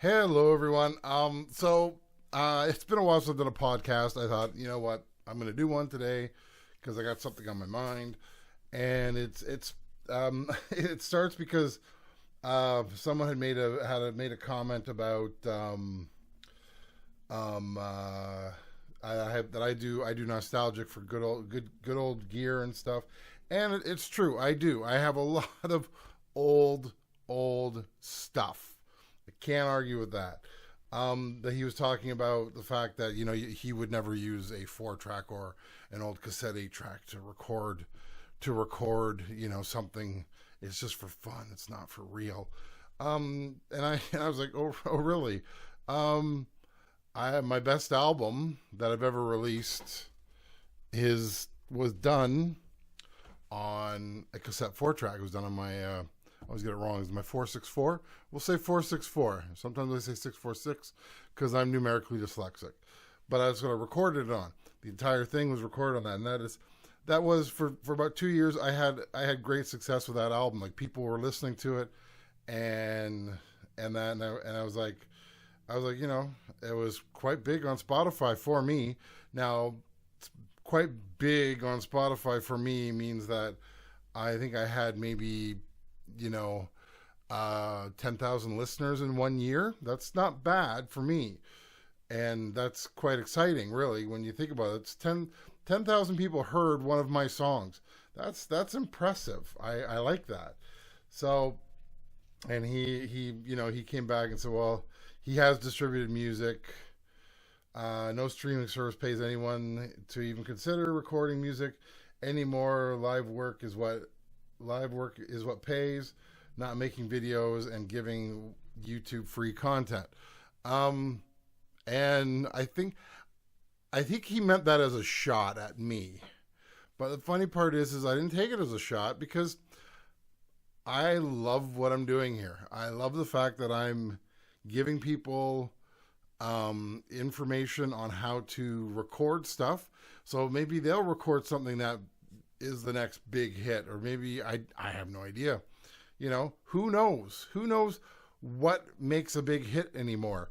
Hello, everyone. It's been a while since I've done a podcast. I thought, you know what, I'm going to do one today because I got something on my mind, and it starts because someone had made a comment about I do nostalgic for good old gear and stuff, and it's true. I do. I have a lot of old stuff. I can't argue with that. That he was talking about the fact that he would never use a 4-track or an old cassette 8-track to record something. It's just for fun. It's not for real. And I was like, oh really? I have my best album that I've ever released was done on a cassette 4-track. It was done on my I always get it wrong. Is my 464? We'll say 464. Sometimes I say 646 because I'm numerically dyslexic. But I was going to record it on. The entire thing was recorded on that, and that was for about 2 years. I had great success with that album. Like, people were listening to it, and I was like, it was quite big on Spotify for me. Now, quite big on Spotify for me means that I think I had maybe 10,000 listeners in 1 year. That's not bad for me. And that's quite exciting, really, when you think about it. It's 10,000 people heard one of my songs. That's impressive. I like that. So, and he came back and said, well, he has distributed music. No streaming service pays anyone to even consider recording music anymore. Live work is what pays, not making videos and giving YouTube free content. And I think he meant that as a shot at me. But the funny part is I didn't take it as a shot because I love what I'm doing here. I love the fact that I'm giving people information on how to record stuff. So maybe they'll record something that is the next big hit, or maybe I have no idea. Who knows what makes a big hit anymore?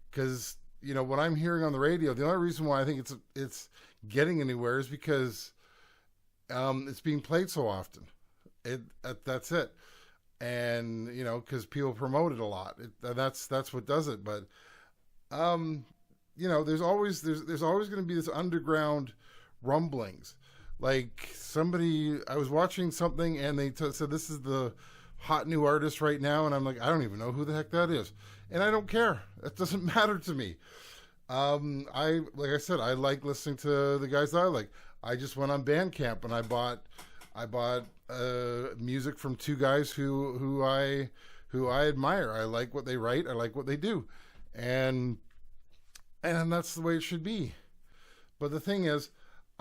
Because what I'm hearing on the radio, the only reason why I think it's getting anywhere is because it's being played so often. That's it. And because people promote it a lot, that's what does it. But there's always going to be this underground rumblings. Like, I was watching something and they said this is the hot new artist right now, and I'm like, I don't even know who the heck that is, and I don't care. That doesn't matter to me. Like I said, I like listening to the guys that I like. I just went on Bandcamp and I bought music from two guys who I admire. I like what they write. I like what they do, and that's the way it should be. But the thing is,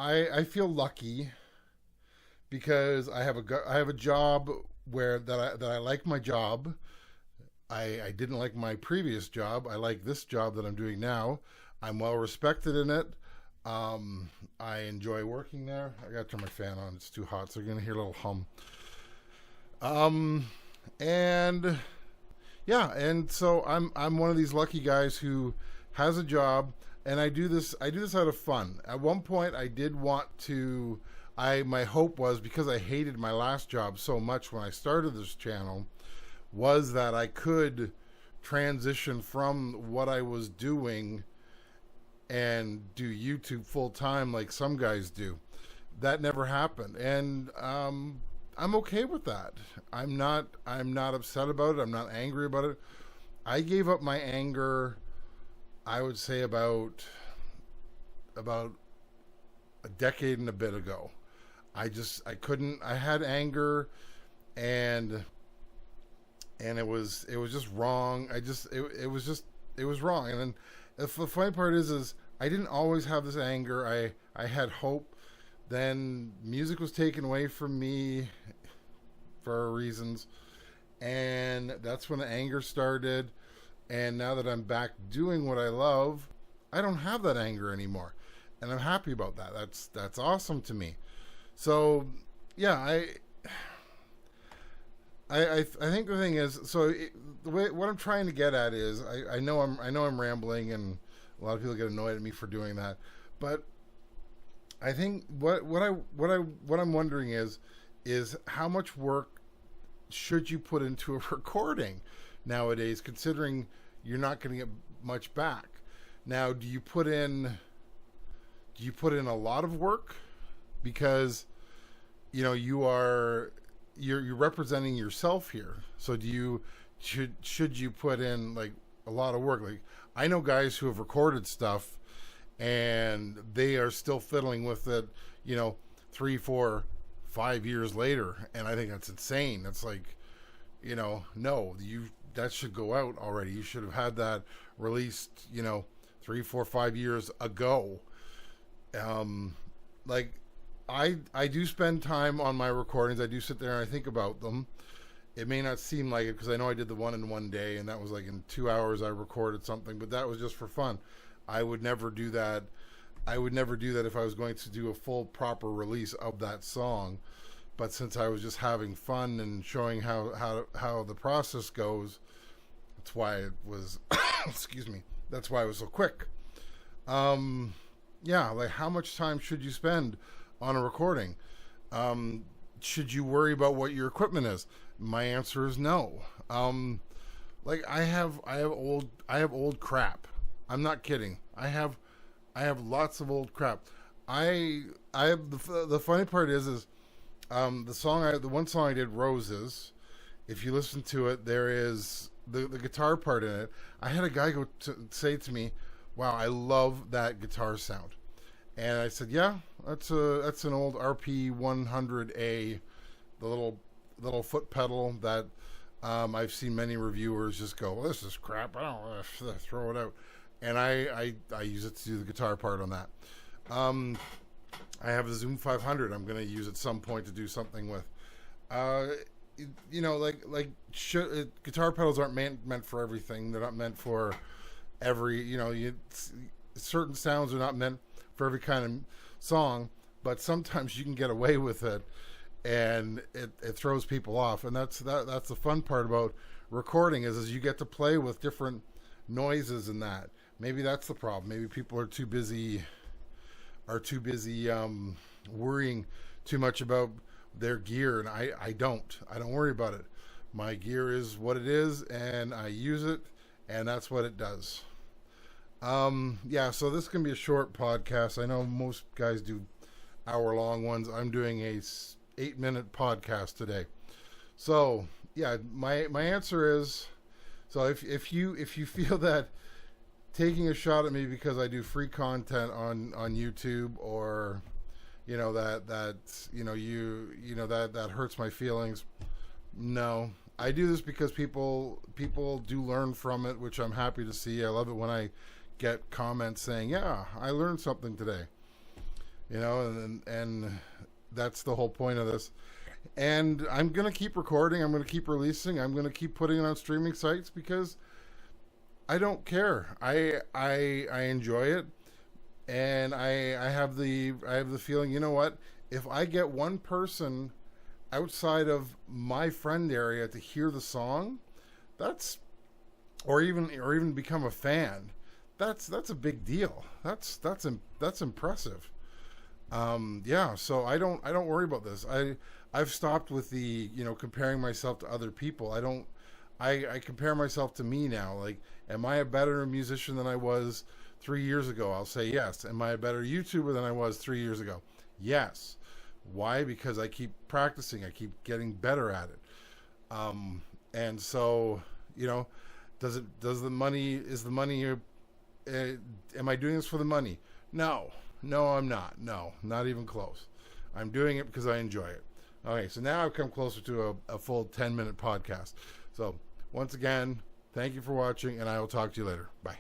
I feel lucky because I have a job that I like my job. I didn't like my previous job. I like this job that I'm doing now. I'm well respected in it. I enjoy working there. I gotta turn my fan on. It's too hot, so you're gonna hear a little hum. And yeah, and so I'm one of these lucky guys who has a job. And I do this out of fun. At one point, I did want to. My hope was, because I hated my last job so much when I started this channel, was that I could transition from what I was doing and do YouTube full time like some guys do. That never happened, and I'm okay with that. I'm not upset about it. I'm not angry about it. I gave up my anger, I would say about a decade and a bit ago. I couldn't. I had anger, and it was just wrong. It was wrong. And then the funny part is I didn't always have this anger. I had hope. Then music was taken away from me for reasons, and that's when the anger started. And now that I'm back doing what I love, I don't have that anger anymore. And I'm happy about that. That's awesome to me. So, yeah, I think the thing is, so what I'm trying to get at is, I know I'm rambling, and a lot of people get annoyed at me for doing that, but I think what I'm wondering is how much work should you put into a recording nowadays, considering you're not going to get much back. Now, do you put in a lot of work because you're representing yourself here? So should you put in like a lot of work? Like, I know guys who have recorded stuff and they are still fiddling with it, 3, 4, 5 years later, and I think that's insane. That's like, no, that should go out already. You should have had that released, 3, 4, 5 years ago. Like, I do spend time on my recordings. I do sit there and I think about them. It may not seem like it because I know I did the one in one day, and that was like in 2 hours I recorded something, but that was just for fun. I would never do that. I would never do that if I was going to do a full proper release of that song. But since I was just having fun and showing how the process goes, that's why it was excuse me. That's why it was so quick. Yeah, like, how much time should you spend on a recording? Should you worry about what your equipment is? My answer is no. Like, I have old crap. I'm not kidding. I have lots of old crap. I have the funny part is the one song I did, Roses. If you listen to it, there is the guitar part in it. I had a guy say to me, "Wow, I love that guitar sound." And I said, "Yeah, that's an old RP 100A, the little foot pedal that I've seen many reviewers just go, well, this is crap. I don't want to throw it out." And I use it to do the guitar part on that. I have a Zoom 500. I'm going to use at some point to do something with. Guitar pedals aren't meant for everything. They're not meant for every. Certain sounds are not meant for every kind of song. But sometimes you can get away with it, and it throws people off. And that's the fun part about recording is you get to play with different noises and that. Maybe that's the problem. Maybe people are too busy worrying too much about their gear, and I don't worry about it. My gear is what it is, and I use it, and that's what it does. So this can be a short podcast. I know most guys do hour-long ones. I'm doing a 8-minute podcast today. So yeah, my answer is, so if you feel that taking a shot at me because I do free content on YouTube, or that hurts my feelings, no. I do this because people do learn from it, which I'm happy to see. I love it when I get comments saying, "Yeah, I learned something today." And that's the whole point of this. And I'm going to keep recording. I'm going to keep releasing. I'm going to keep putting it on streaming sites because I don't care. I enjoy it, and I have the feeling, you know what? If I get one person outside of my friend area to hear the song, or even become a fan, that's a big deal. That's impressive. So I don't worry about this. I've stopped with the comparing myself to other people. I compare myself to me now. Like, am I a better musician than I was 3 years ago? I'll say yes. Am I a better YouTuber than I was 3 years ago? Yes. Why? Because I keep practicing. I keep getting better at it. And so, is the money, am I doing this for the money? No, I'm not. No, not even close. I'm doing it because I enjoy it. Okay, so now I've come closer to a full 10-minute podcast. So once again, thank you for watching, and I will talk to you later. Bye.